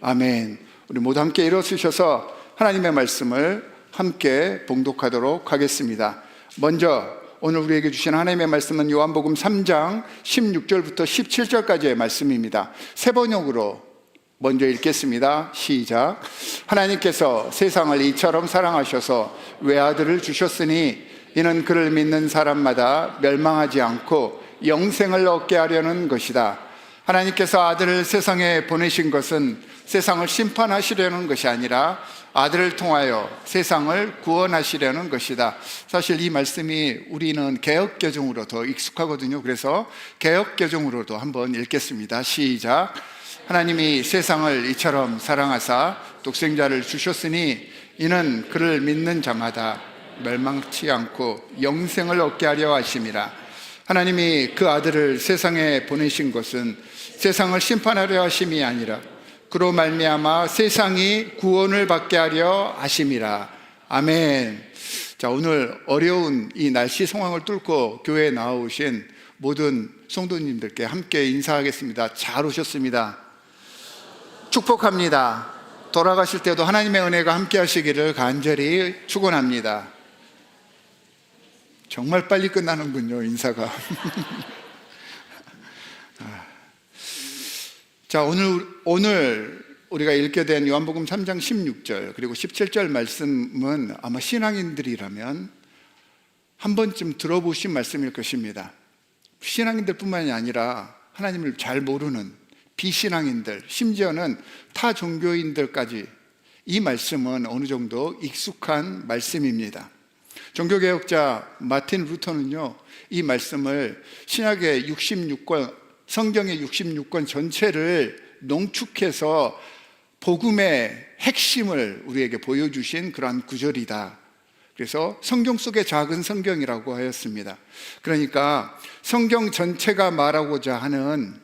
아멘. 우리 모두 함께 일어서셔서 하나님의 말씀을 함께 봉독하도록 하겠습니다. 먼저 오늘 우리에게 주신 하나님의 말씀은 요한복음 3장 16절부터 17절까지의 말씀입니다. 세 번역으로 먼저 읽겠습니다. 시작. 하나님께서 세상을 이처럼 사랑하셔서 외아들을 주셨으니 이는 그를 믿는 사람마다 멸망하지 않고 영생을 얻게 하려는 것이다. 하나님께서 아들을 세상에 보내신 것은 세상을 심판하시려는 것이 아니라 아들을 통하여 세상을 구원하시려는 것이다. 사실 이 말씀이 우리는 개역개정으로 더 익숙하거든요. 그래서 개역개정으로도 한번 읽겠습니다. 시작. 하나님이 세상을 이처럼 사랑하사 독생자를 주셨으니 이는 그를 믿는 자마다 멸망치 않고 영생을 얻게 하려 하심이라. 하나님이 그 아들을 세상에 보내신 것은 세상을 심판하려 하심이 아니라 그로 말미암아 세상이 구원을 받게 하려 하심이라. 아멘. 자, 오늘 어려운 이 날씨 상황을 뚫고 교회에 나오신 모든 성도님들께 함께 인사하겠습니다. 잘 오셨습니다. 축복합니다. 돌아가실 때도 하나님의 은혜가 함께 하시기를 간절히 축원합니다. 정말 빨리 끝나는군요, 인사가. 자, 오늘 우리가 읽게 된 요한복음 3장 16절 그리고 17절 말씀은 아마 신앙인들이라면 한 번쯤 들어보신 말씀일 것입니다. 신앙인들뿐만이 아니라 하나님을 잘 모르는 비신앙인들, 심지어는 타 종교인들까지 이 말씀은 어느 정도 익숙한 말씀입니다. 종교개혁자 마틴 루터는요, 이 말씀을 신약의 66권, 성경의 66권 전체를 농축해서 복음의 핵심을 우리에게 보여주신 그러한 구절이다. 그래서 성경 속의 작은 성경이라고 하였습니다. 그러니까 성경 전체가 말하고자 하는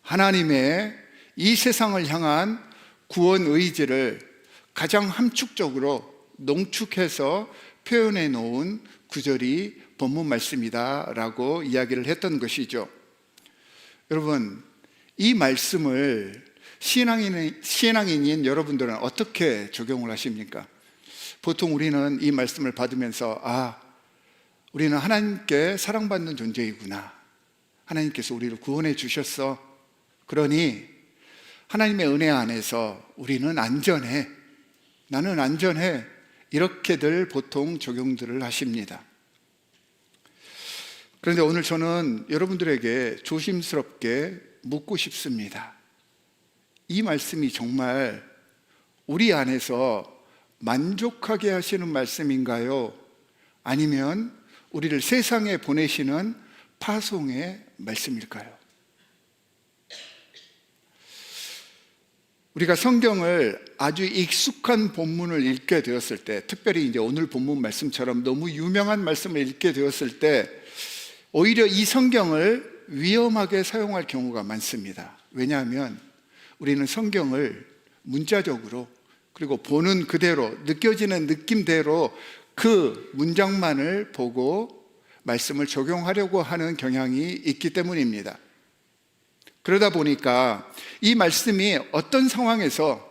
하나님의 이 세상을 향한 구원 의지를 가장 함축적으로 농축해서 표현해 놓은 구절이 본문 말씀이다 라고 이야기를 했던 것이죠. 여러분, 이 말씀을 신앙인인 여러분들은 어떻게 적용을 하십니까? 보통 우리는 이 말씀을 받으면서 우리는 하나님께 사랑받는 존재이구나, 하나님께서 우리를 구원해 주셨어, 그러니 하나님의 은혜 안에서 우리는 안전해, 나는 안전해, 이렇게들 보통 적용들을 하십니다. 그런데 오늘 저는 여러분들에게 조심스럽게 묻고 싶습니다. 이 말씀이 정말 우리 안에서 만족하게 하시는 말씀인가요? 아니면 우리를 세상에 보내시는 파송의 말씀일까요? 우리가 성경을 아주 익숙한 본문을 읽게 되었을 때, 특별히 이제 오늘 본문 말씀처럼 너무 유명한 말씀을 읽게 되었을 때 오히려 이 성경을 위험하게 사용할 경우가 많습니다. 왜냐하면 우리는 성경을 문자적으로, 그리고 보는 그대로, 느껴지는 느낌대로 그 문장만을 보고 말씀을 적용하려고 하는 경향이 있기 때문입니다. 그러다 보니까 이 말씀이 어떤 상황에서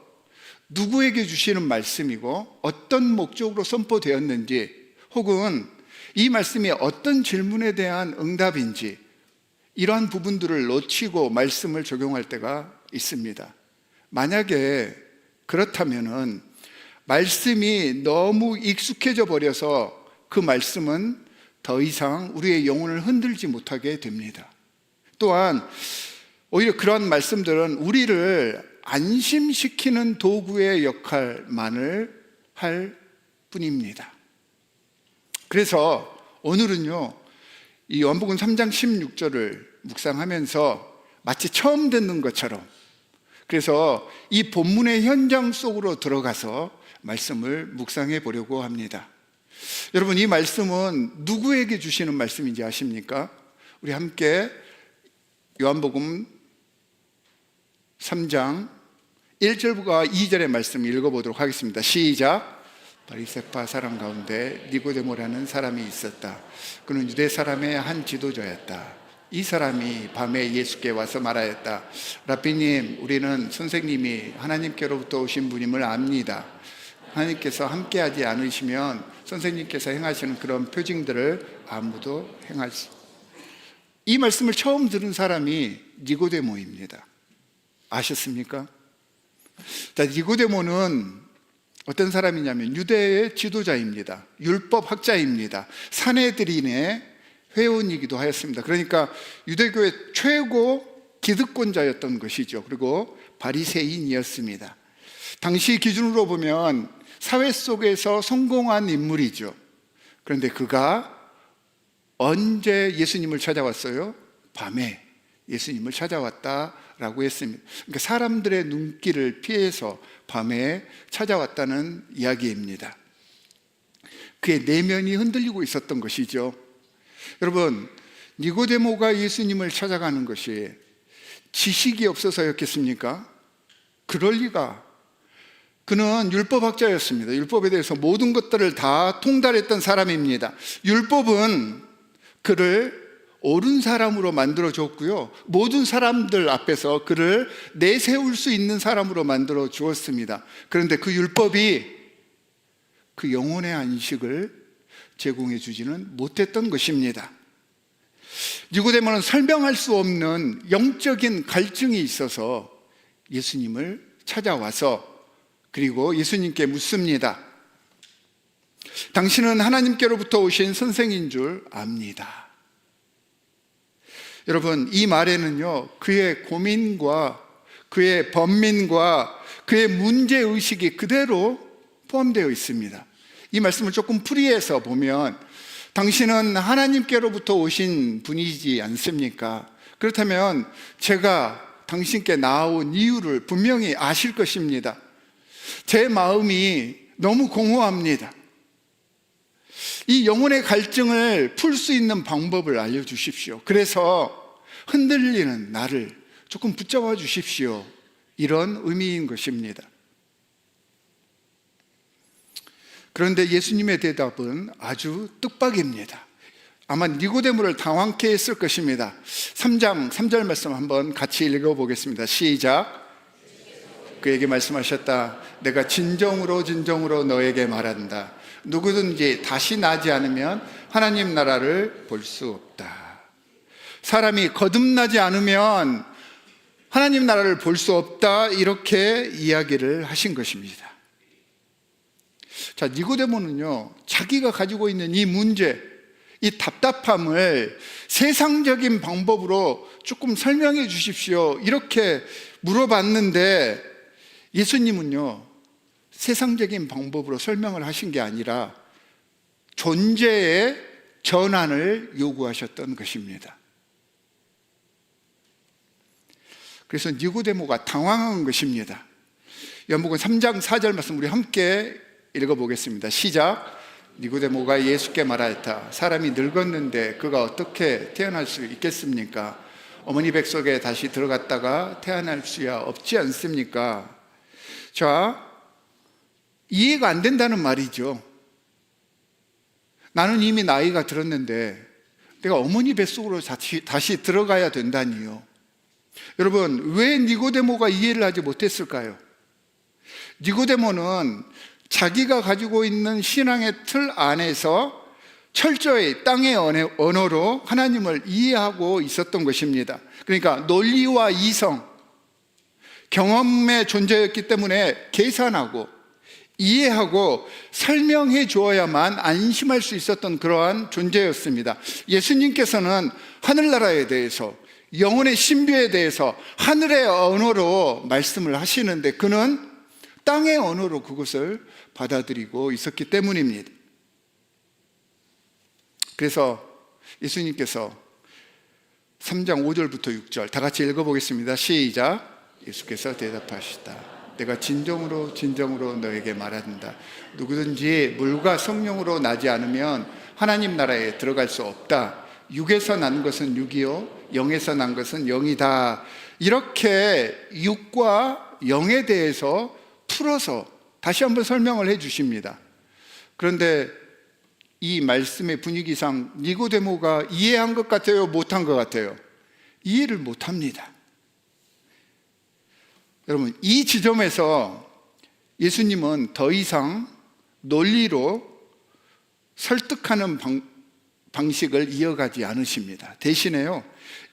누구에게 주시는 말씀이고 어떤 목적으로 선포되었는지, 혹은 이 말씀이 어떤 질문에 대한 응답인지, 이러한 부분들을 놓치고 말씀을 적용할 때가 있습니다. 만약에 그렇다면은 말씀이 너무 익숙해져 버려서 그 말씀은 더 이상 우리의 영혼을 흔들지 못하게 됩니다. 또한 오히려 그런 말씀들은 우리를 안심시키는 도구의 역할만을 할 뿐입니다. 그래서 오늘은요, 이 요한복음 3장 16절을 묵상하면서 마치 처음 듣는 것처럼, 그래서 이 본문의 현장 속으로 들어가서 말씀을 묵상해 보려고 합니다. 여러분, 이 말씀은 누구에게 주시는 말씀인지 아십니까? 우리 함께 요한복음 3장 1절과 2절의 말씀 읽어보도록 하겠습니다. 시작. 바리새파 사람 가운데 니고데모라는 사람이 있었다. 그는 유대 사람의 한 지도자였다. 이 사람이 밤에 예수께 와서 말하였다. 라삐님, 우리는 선생님이 하나님께로부터 오신 분임을 압니다. 하나님께서 함께하지 않으시면 선생님께서 행하시는 그런 표징들을 아무도 행하지. 이 말씀을 처음 들은 사람이 니고데모입니다. 아셨습니까? 자, 니고데모는 어떤 사람이냐면 유대의 지도자입니다. 율법학자입니다. 사내들인의 회원이기도 하였습니다. 그러니까 유대교의 최고 기득권자였던 것이죠. 그리고 바리새인이었습니다. 당시 기준으로 보면 사회 속에서 성공한 인물이죠. 그런데 그가 언제 예수님을 찾아왔어요? 밤에 예수님을 찾아왔다라고 했습니다. 그러니까 사람들의 눈길을 피해서 밤에 찾아왔다는 이야기입니다. 그의 내면이 흔들리고 있었던 것이죠. 여러분, 니고데모가 예수님을 찾아가는 것이 지식이 없어서였겠습니까? 그럴 리가. 그는 율법학자였습니다. 율법에 대해서 모든 것들을 다 통달했던 사람입니다. 율법은 그를 옳은 사람으로 만들어줬고요, 모든 사람들 앞에서 그를 내세울 수 있는 사람으로 만들어 주었습니다. 그런데 그 율법이 그 영혼의 안식을 제공해 주지는 못했던 것입니다. 니고데모는 설명할 수 없는 영적인 갈증이 있어서 예수님을 찾아와서 그리고 예수님께 묻습니다. 당신은 하나님께로부터 오신 선생인 줄 압니다. 여러분, 이 말에는요, 그의 고민과 그의 번민과 그의 문제의식이 그대로 포함되어 있습니다. 이 말씀을 조금 풀이해서 보면, 당신은 하나님께로부터 오신 분이지 않습니까? 그렇다면 제가 당신께 나온 이유를 분명히 아실 것입니다. 제 마음이 너무 공허합니다. 이 영혼의 갈증을 풀 수 있는 방법을 알려주십시오. 그래서 흔들리는 나를 조금 붙잡아 주십시오. 이런 의미인 것입니다. 그런데 예수님의 대답은 아주 뜻밖입니다. 아마 니고데모를 당황케 했을 것입니다. 3장 3절 말씀 한번 같이 읽어보겠습니다. 시작. 그에게 말씀하셨다. 내가 진정으로 너에게 말한다. 누구든지 다시 나지 않으면 하나님 나라를 볼 수 없다. 사람이 거듭나지 않으면 하나님 나라를 볼 수 없다. 이렇게 이야기를 하신 것입니다. 자, 니고데모는요, 자기가 가지고 있는 이 문제, 이 답답함을 세상적인 방법으로 조금 설명해 주십시오. 이렇게 물어봤는데 예수님은요, 세상적인 방법으로 설명을 하신 게 아니라 존재의 전환을 요구하셨던 것입니다. 그래서 니고데모가 당황한 것입니다. 요한복음 3장 4절 말씀 우리 함께 읽어보겠습니다. 시작. 니고데모가 예수께 말하였다. 사람이 늙었는데 그가 어떻게 태어날 수 있겠습니까? 어머니 뱃속에 다시 들어갔다가 태어날 수야 없지 않습니까? 자, 이해가 안 된다는 말이죠. 나는 이미 나이가 들었는데 내가 어머니 뱃속으로 다시 들어가야 된다니요. 여러분, 왜 니고데모가 이해를 하지 못했을까요? 니고데모는 자기가 가지고 있는 신앙의 틀 안에서 철저히 땅의 언어로 하나님을 이해하고 있었던 것입니다. 그러니까 논리와 이성, 경험의 존재였기 때문에 계산하고 이해하고 설명해 주어야만 안심할 수 있었던 그러한 존재였습니다. 예수님께서는 하늘나라에 대해서, 영혼의 신비에 대해서 하늘의 언어로 말씀을 하시는데 그는 땅의 언어로 그것을 받아들이고 있었기 때문입니다. 그래서 예수님께서 3장 5절부터 6절 다 같이 읽어보겠습니다. 시작. 예수께서 대답하시다. 내가 진정으로 너에게 말한다. 누구든지 물과 성령으로 나지 않으면 하나님 나라에 들어갈 수 없다. 육에서 난 것은 육이요 영에서 난 것은 영이다. 이렇게 육과 영에 대해서 풀어서 다시 한번 설명을 해 주십니다. 그런데 이 말씀의 분위기상 니고데모가 이해한 것 같아요? 못한 것 같아요? 이해를 못합니다. 여러분, 이 지점에서 예수님은 더 이상 논리로 설득하는 방식을 이어가지 않으십니다. 대신에요,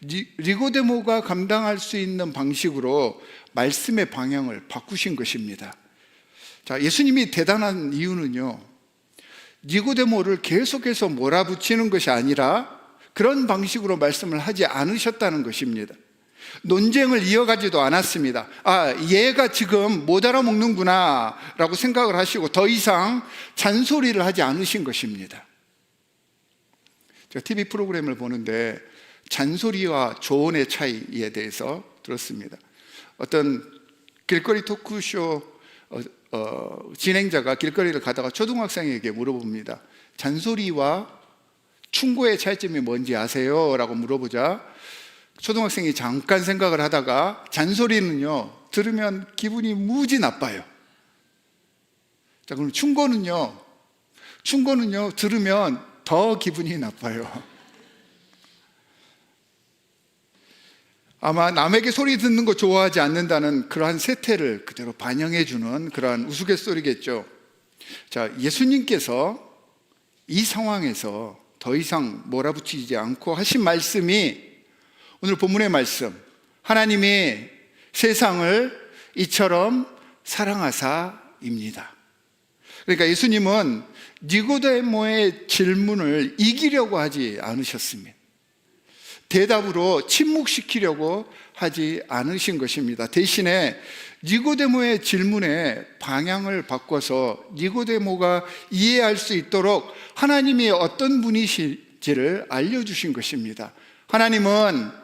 니고데모가 감당할 수 있는 방식으로 말씀의 방향을 바꾸신 것입니다. 자, 예수님이 대단한 이유는요, 니고데모를 계속해서 몰아붙이는 것이 아니라 그런 방식으로 말씀을 하지 않으셨다는 것입니다. 논쟁을 이어가지도 않았습니다. 얘가 지금 못 알아먹는구나 라고 생각을 하시고 더 이상 잔소리를 하지 않으신 것입니다. 제가 TV 프로그램을 보는데 잔소리와 조언의 차이에 대해서 들었습니다. 어떤 길거리 토크쇼 진행자가 길거리를 가다가 초등학생에게 물어봅니다. 잔소리와 충고의 차이점이 뭔지 아세요? 라고 물어보자 초등학생이 잠깐 생각을 하다가 잔소리는요, 들으면 기분이 무지 나빠요. 자, 그럼 충고는요, 들으면 더 기분이 나빠요. 아마 남에게 소리 듣는 거 좋아하지 않는다는 그러한 세태를 그대로 반영해주는 그러한 우스갯소리겠죠. 자, 예수님께서 이 상황에서 더 이상 몰아붙이지 않고 하신 말씀이 오늘 본문의 말씀, 하나님이 세상을 이처럼 사랑하사입니다. 그러니까 예수님은 니고데모의 질문을 이기려고 하지 않으셨습니다. 대답으로 침묵시키려고 하지 않으신 것입니다. 대신에 니고데모의 질문에 방향을 바꿔서 니고데모가 이해할 수 있도록 하나님이 어떤 분이실지를 알려주신 것입니다. 하나님은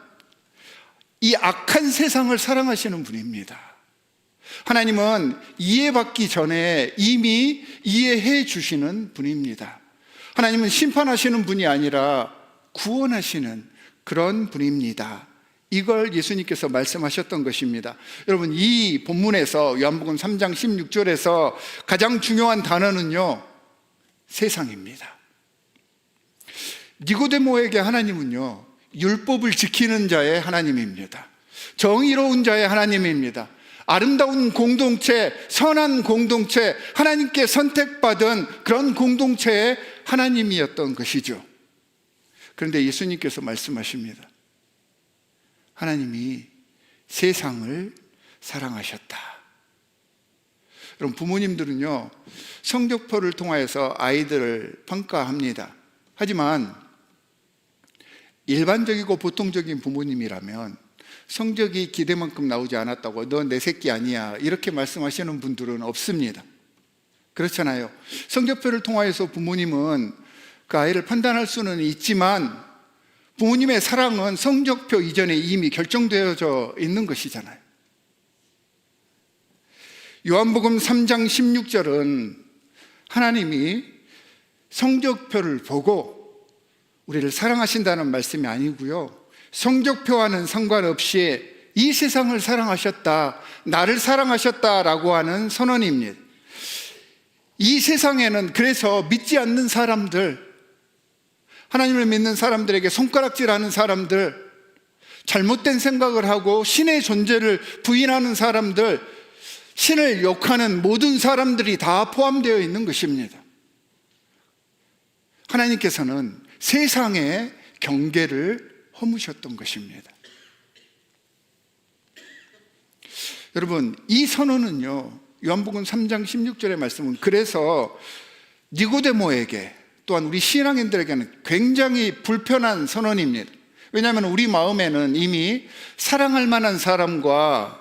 이 악한 세상을 사랑하시는 분입니다. 하나님은 이해받기 전에 이미 이해해 주시는 분입니다. 하나님은 심판하시는 분이 아니라 구원하시는 그런 분입니다. 이걸 예수님께서 말씀하셨던 것입니다. 여러분, 이 본문에서 요한복음 3장 16절에서 가장 중요한 단어는요, 세상입니다. 니고데모에게 하나님은요, 율법을 지키는 자의 하나님입니다. 정의로운 자의 하나님입니다. 아름다운 공동체, 선한 공동체, 하나님께 선택받은 그런 공동체의 하나님이었던 것이죠. 그런데 예수님께서 말씀하십니다. 하나님이 세상을 사랑하셨다. 여러분, 부모님들은요, 성적표를 통하여서 아이들을 평가합니다. 하지만 일반적이고 보통적인 부모님이라면 성적이 기대만큼 나오지 않았다고 너 내 새끼 아니야 이렇게 말씀하시는 분들은 없습니다. 그렇잖아요. 성적표를 통하여서 부모님은 그 아이를 판단할 수는 있지만 부모님의 사랑은 성적표 이전에 이미 결정되어져 있는 것이잖아요. 요한복음 3장 16절은 하나님이 성적표를 보고 우리를 사랑하신다는 말씀이 아니고요, 성적표와는 상관없이 이 세상을 사랑하셨다, 나를 사랑하셨다라고 하는 선언입니다. 이 세상에는 그래서 믿지 않는 사람들, 하나님을 믿는 사람들에게 손가락질하는 사람들, 잘못된 생각을 하고 신의 존재를 부인하는 사람들, 신을 욕하는 모든 사람들이 다 포함되어 있는 것입니다. 하나님께서는 세상의 경계를 허무셨던 것입니다. 여러분, 이 선언은요, 요한복음 3장 16절의 말씀은 그래서 니고데모에게 또한 우리 신앙인들에게는 굉장히 불편한 선언입니다. 왜냐하면 우리 마음에는 이미 사랑할 만한 사람과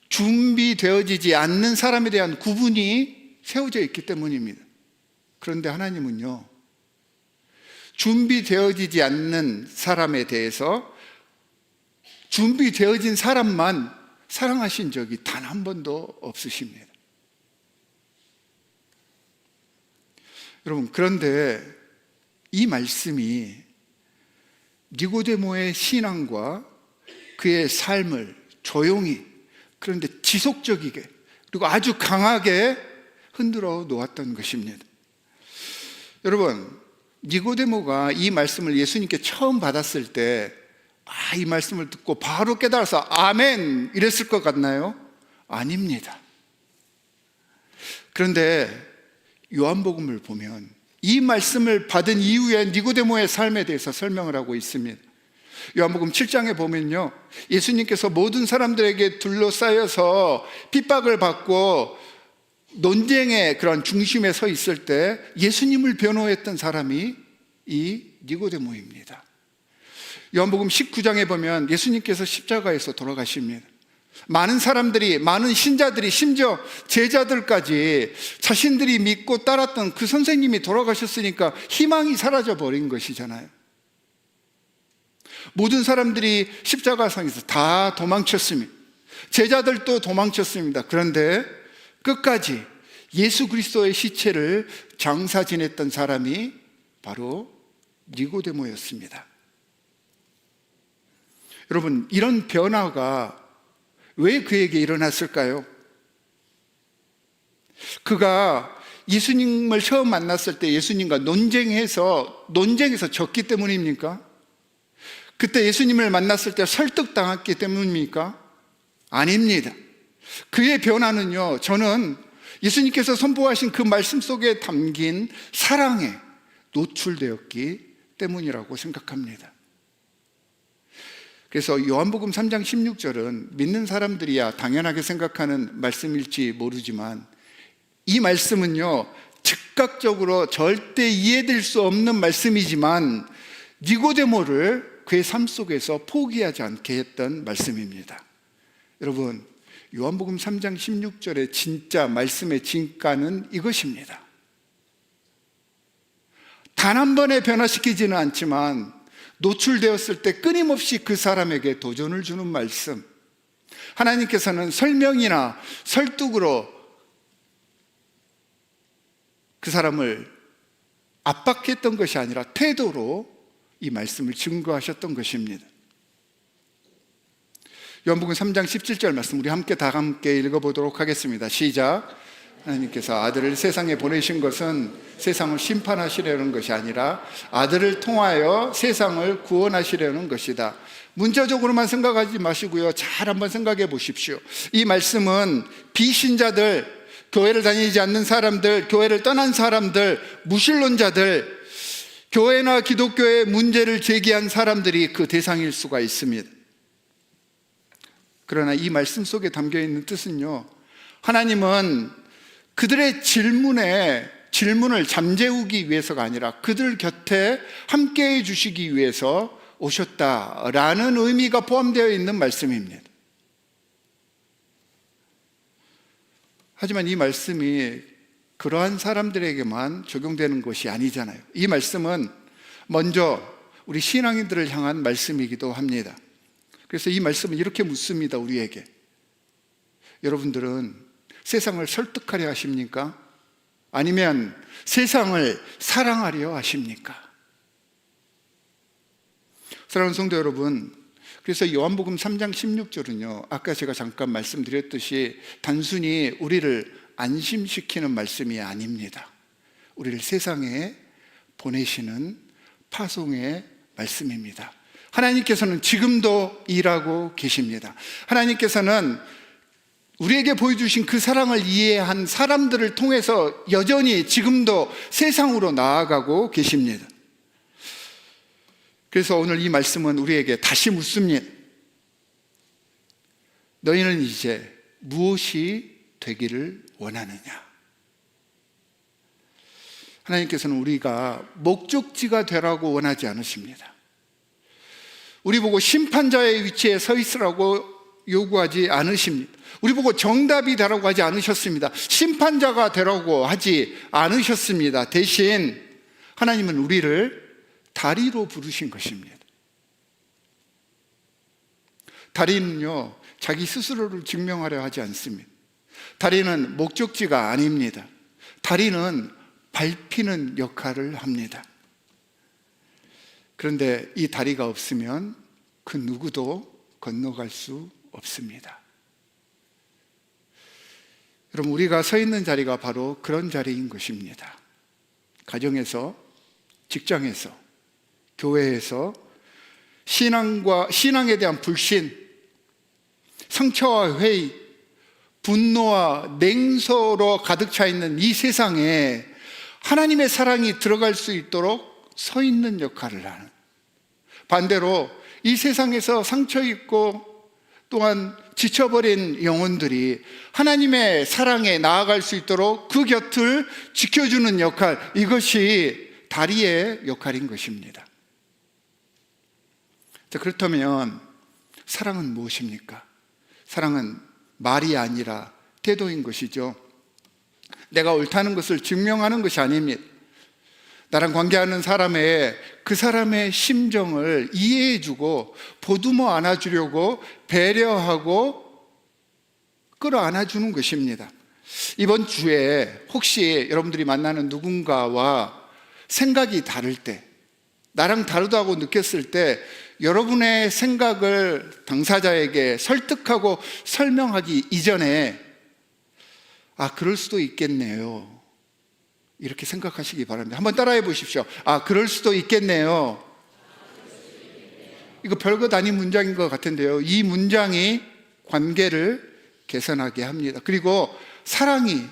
준비되어지지 않는 사람에 대한 구분이 세워져 있기 때문입니다. 그런데 하나님은요, 준비되어지지 않는 사람에 대해서 준비되어진 사람만 사랑하신 적이 단 한 번도 없으십니다. 여러분, 그런데 이 말씀이 니고데모의 신앙과 그의 삶을 조용히, 그런데 지속적이게, 그리고 아주 강하게 흔들어 놓았던 것입니다. 여러분, 니고데모가 이 말씀을 예수님께 처음 받았을 때 이 말씀을 듣고 바로 깨달아서 아멘 이랬을 것 같나요? 아닙니다. 그런데 요한복음을 보면 이 말씀을 받은 이후에 니고데모의 삶에 대해서 설명을 하고 있습니다. 요한복음 7장에 보면요, 예수님께서 모든 사람들에게 둘러싸여서 핍박을 받고 논쟁의 그런 중심에 서 있을 때 예수님을 변호했던 사람이 이 니고데모입니다. 요한복음 19장에 보면 예수님께서 십자가에서 돌아가십니다. 많은 사람들이, 많은 신자들이, 심지어 제자들까지 자신들이 믿고 따랐던 그 선생님이 돌아가셨으니까 희망이 사라져 버린 것이잖아요. 모든 사람들이 십자가상에서 다 도망쳤습니다. 제자들도 도망쳤습니다. 그런데 끝까지 예수 그리스도의 시체를 장사 지냈던 사람이 바로 니고데모였습니다. 여러분, 이런 변화가 왜 그에게 일어났을까요? 그가 예수님을 처음 만났을 때 예수님과 논쟁해서 졌기 때문입니까? 그때 예수님을 만났을 때 설득당했기 때문입니까? 아닙니다. 그의 변화는요, 저는 예수님께서 선포하신 그 말씀 속에 담긴 사랑에 노출되었기 때문이라고 생각합니다. 그래서 요한복음 3장 16절은 믿는 사람들이야 당연하게 생각하는 말씀일지 모르지만 이 말씀은요, 즉각적으로 절대 이해될 수 없는 말씀이지만 니고데모를 그의 삶 속에서 포기하지 않게 했던 말씀입니다. 여러분, 요한복음 3장 16절의 진짜 말씀의 진가는 이것입니다. 단 한 번에 변화시키지는 않지만 노출되었을 때 끊임없이 그 사람에게 도전을 주는 말씀. 하나님께서는 설명이나 설득으로 그 사람을 압박했던 것이 아니라 태도로 이 말씀을 증거하셨던 것입니다. 요한복음 3장 17절 말씀 우리 다 함께 읽어보도록 하겠습니다. 시작. 하나님께서 아들을 세상에 보내신 것은 세상을 심판하시려는 것이 아니라 아들을 통하여 세상을 구원하시려는 것이다. 문자적으로만 생각하지 마시고요, 잘 한번 생각해 보십시오. 이 말씀은 비신자들, 교회를 다니지 않는 사람들, 교회를 떠난 사람들, 무신론자들, 교회나 기독교의 문제를 제기한 사람들이 그 대상일 수가 있습니다. 그러나 이 말씀 속에 담겨있는 뜻은요, 하나님은 그들의 질문을 잠재우기 위해서가 아니라 그들 곁에 함께해 주시기 위해서 오셨다라는 의미가 포함되어 있는 말씀입니다. 하지만 이 말씀이 그러한 사람들에게만 적용되는 것이 아니잖아요. 이 말씀은 먼저 우리 신앙인들을 향한 말씀이기도 합니다. 그래서 이 말씀은 이렇게 묻습니다, 우리에게. 여러분들은 세상을 설득하려 하십니까? 아니면 세상을 사랑하려 하십니까? 사랑하는 성도 여러분, 그래서 요한복음 3장 16절은요, 아까 제가 잠깐 말씀드렸듯이 단순히 우리를 안심시키는 말씀이 아닙니다. 우리를 세상에 보내시는 파송의 말씀입니다. 하나님께서는 지금도 일하고 계십니다. 하나님께서는 우리에게 보여주신 그 사랑을 이해한 사람들을 통해서 여전히 지금도 세상으로 나아가고 계십니다. 그래서 오늘 이 말씀은 우리에게 다시 묻습니다. 너희는 이제 무엇이 되기를 원하느냐? 하나님께서는 우리가 목적지가 되라고 원하지 않으십니다. 우리 보고 심판자의 위치에 서 있으라고 요구하지 않으십니다. 우리 보고 정답이 되라고 하지 않으셨습니다. 심판자가 되라고 하지 않으셨습니다. 대신 하나님은 우리를 다리로 부르신 것입니다. 다리는요, 자기 스스로를 증명하려 하지 않습니다. 다리는 목적지가 아닙니다. 다리는 밟히는 역할을 합니다. 그런데 이 다리가 없으면 그 누구도 건너갈 수 없습니다. 여러분, 우리가 서 있는 자리가 바로 그런 자리인 것입니다. 가정에서, 직장에서, 교회에서 신앙에 대한 불신, 상처와 회의, 분노와 냉소로 가득 차 있는 이 세상에 하나님의 사랑이 들어갈 수 있도록 서 있는 역할을 하는, 반대로 이 세상에서 상처 있고 또한 지쳐버린 영혼들이 하나님의 사랑에 나아갈 수 있도록 그 곁을 지켜주는 역할, 이것이 다리의 역할인 것입니다. 자, 그렇다면 사랑은 무엇입니까? 사랑은 말이 아니라 태도인 것이죠. 내가 옳다는 것을 증명하는 것이 아닙니다. 나랑 관계하는 그 사람의 심정을 이해해주고 보듬어 안아주려고 배려하고 끌어안아주는 것입니다. 이번 주에 혹시 여러분들이 만나는 누군가와 생각이 다를 때, 나랑 다르다고 느꼈을 때 여러분의 생각을 당사자에게 설득하고 설명하기 이전에 그럴 수도 있겠네요, 이렇게 생각하시기 바랍니다. 한번 따라해 보십시오. 그럴 수도 있겠네요. 이거 별것 아닌 문장인 것 같은데요, 이 문장이 관계를 개선하게 합니다. 그리고 사랑이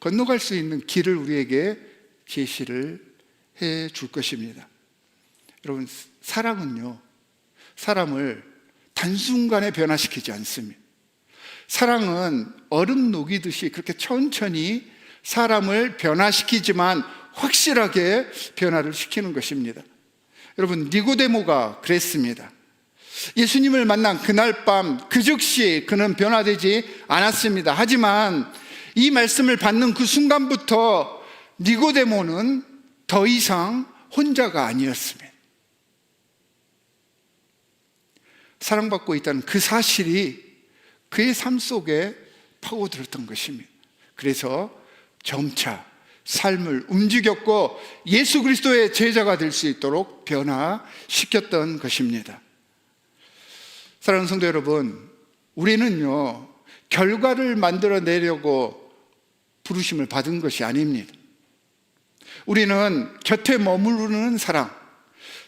건너갈 수 있는 길을 우리에게 제시를 해 줄 것입니다. 여러분, 사랑은요, 사람을 단순간에 변화시키지 않습니다. 사랑은 얼음 녹이듯이 그렇게 천천히 사람을 변화시키지만 확실하게 변화를 시키는 것입니다. 여러분, 니고데모가 그랬습니다. 예수님을 만난 그날 밤 그 즉시 그는 변화되지 않았습니다. 하지만 이 말씀을 받는 그 순간부터 니고데모는 더 이상 혼자가 아니었습니다. 사랑받고 있다는 그 사실이 그의 삶 속에 파고들었던 것입니다. 그래서 점차 삶을 움직였고 예수 그리스도의 제자가 될 수 있도록 변화시켰던 것입니다. 사랑하는 성도 여러분, 우리는요, 결과를 만들어내려고 부르심을 받은 것이 아닙니다. 우리는 곁에 머무르는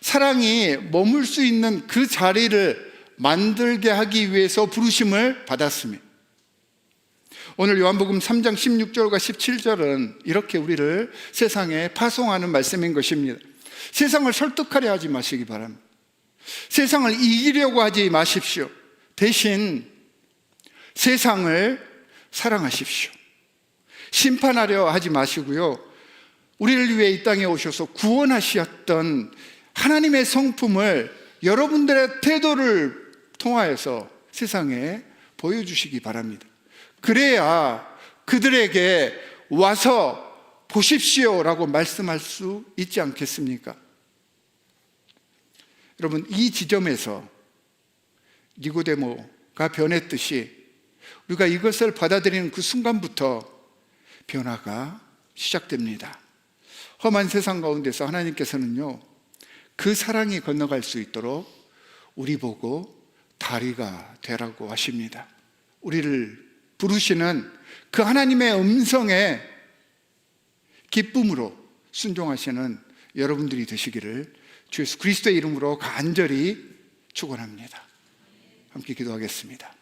사랑이 머물 수 있는 그 자리를 만들게 하기 위해서 부르심을 받았습니다. 오늘 요한복음 3장 16절과 17절은 이렇게 우리를 세상에 파송하는 말씀인 것입니다. 세상을 설득하려 하지 마시기 바랍니다. 세상을 이기려고 하지 마십시오. 대신 세상을 사랑하십시오. 심판하려 하지 마시고요, 우리를 위해 이 땅에 오셔서 구원하셨던 하나님의 성품을 여러분들의 태도를 통하여서 세상에 보여주시기 바랍니다. 그래야 그들에게 와서 보십시오라고 말씀할 수 있지 않겠습니까? 여러분, 이 지점에서 니고데모가 변했듯이 우리가 이것을 받아들이는 그 순간부터 변화가 시작됩니다. 험한 세상 가운데서 하나님께서는요, 그 사랑이 건너갈 수 있도록 우리 보고 다리가 되라고 하십니다. 우리를 부르시는 그 하나님의 음성에 기쁨으로 순종하시는 여러분들이 되시기를 주 예수 그리스도의 이름으로 간절히 축원합니다. 함께 기도하겠습니다.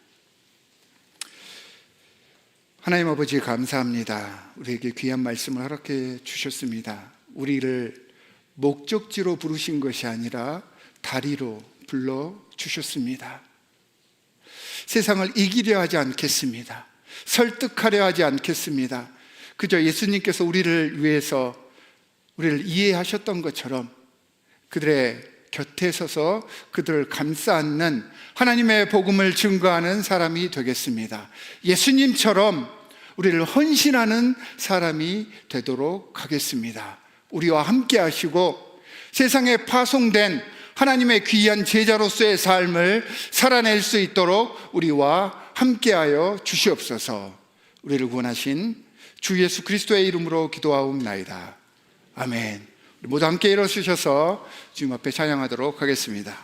하나님 아버지, 감사합니다. 우리에게 귀한 말씀을 허락해 주셨습니다. 우리를 목적지로 부르신 것이 아니라 다리로 불러주셨습니다. 세상을 이기려 하지 않겠습니다. 설득하려 하지 않겠습니다. 그저 예수님께서 우리를 위해서 우리를 이해하셨던 것처럼 그들의 곁에 서서 그들을 감싸 안는 하나님의 복음을 증거하는 사람이 되겠습니다. 예수님처럼 우리를 헌신하는 사람이 되도록 하겠습니다. 우리와 함께 하시고 세상에 파송된 하나님의 귀한 제자로서의 삶을 살아낼 수 있도록 우리와 함께하여 주시옵소서. 우리를 구원하신 주 예수 그리스도의 이름으로 기도하옵나이다. 아멘. 우리 모두 함께 일어서셔서 주님 앞에 찬양하도록 하겠습니다.